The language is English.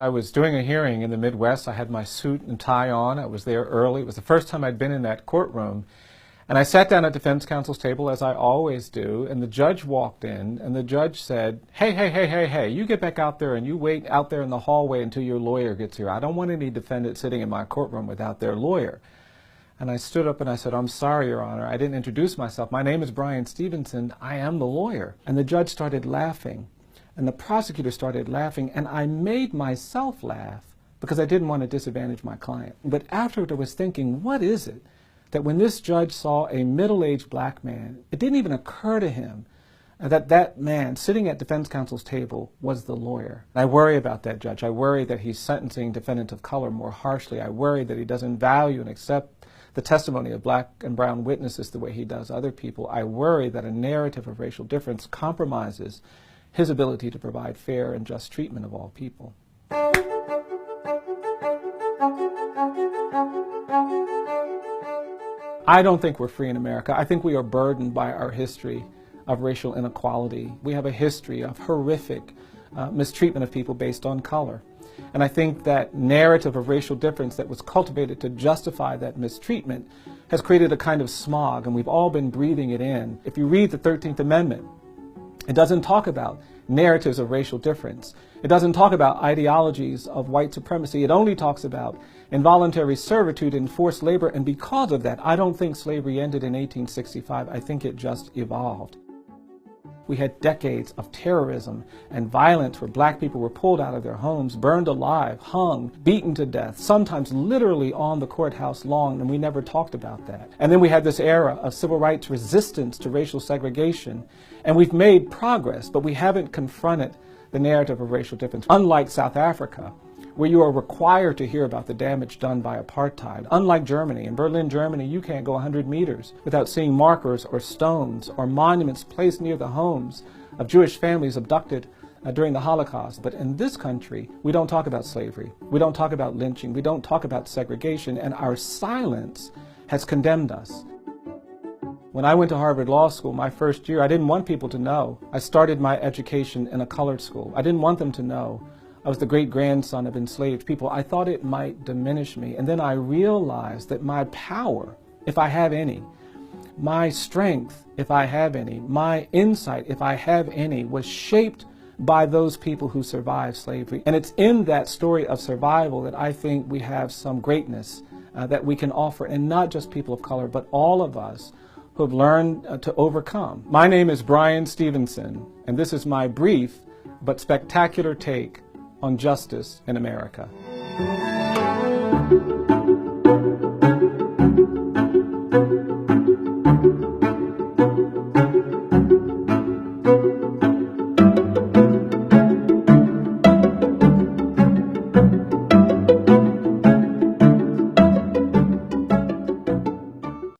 I was doing a hearing in the Midwest. I had my suit and tie on. I was there early. It was the first time I'd been in that courtroom. And I sat down at defense counsel's table, as I always do, and the judge walked in, and the judge said, hey, you get back out there and you wait out there in the hallway until your lawyer gets here. I don't want any defendant sitting in my courtroom without their lawyer. And I stood up and I said, I'm sorry, Your Honor, I didn't introduce myself. My name is Brian Stevenson. I am the lawyer. And the judge started laughing, and the prosecutor started laughing, and I made myself laugh because I didn't want to disadvantage my client. But afterward, I was thinking, what is it that when this judge saw a middle-aged black man, it didn't even occur to him that that man sitting at defense counsel's table was the lawyer? I worry about that judge. I worry that he's sentencing defendants of color more harshly. I worry that he doesn't value and accept the testimony of black and brown witnesses the way he does other people. I worry that a narrative of racial difference compromises his ability to provide fair and just treatment of all people. I don't think we're free in America. I think we are burdened by our history of racial inequality. We have a history of horrific mistreatment of people based on color. And I think that narrative of racial difference that was cultivated to justify that mistreatment has created a kind of smog, and we've all been breathing it in. If you read the 13th Amendment, it doesn't talk about narratives of racial difference. It doesn't talk about ideologies of white supremacy. It only talks about involuntary servitude and forced labor, and because of that, I don't think slavery ended in 1865. I think it just evolved. We had decades of terrorism and violence where black people were pulled out of their homes, burned alive, hung, beaten to death, sometimes literally on the courthouse lawn, and we never talked about that. And then we had this era of civil rights resistance to racial segregation, and we've made progress, but we haven't confronted the narrative of racial difference. Unlike South Africa, where you are required to hear about the damage done by apartheid. Unlike Germany, in Berlin, Germany, you can't go 100 meters without seeing markers or stones or monuments placed near the homes of Jewish families abducted during the Holocaust. But in this country, we don't talk about slavery. We don't talk about lynching. We don't talk about segregation, and our silence has condemned us. When I went to Harvard Law School my first year, I didn't want people to know I started my education in a colored school. I didn't want them to know I was the great-grandson of enslaved people. I thought it might diminish me. And then I realized that my power, if I have any, my strength, if I have any, my insight, if I have any, was shaped by those people who survived slavery. And it's in that story of survival that I think we have some greatness that we can offer, and not just people of color, but all of us who have learned to overcome. My name is Brian Stevenson, and this is my brief but spectacular take on justice in America.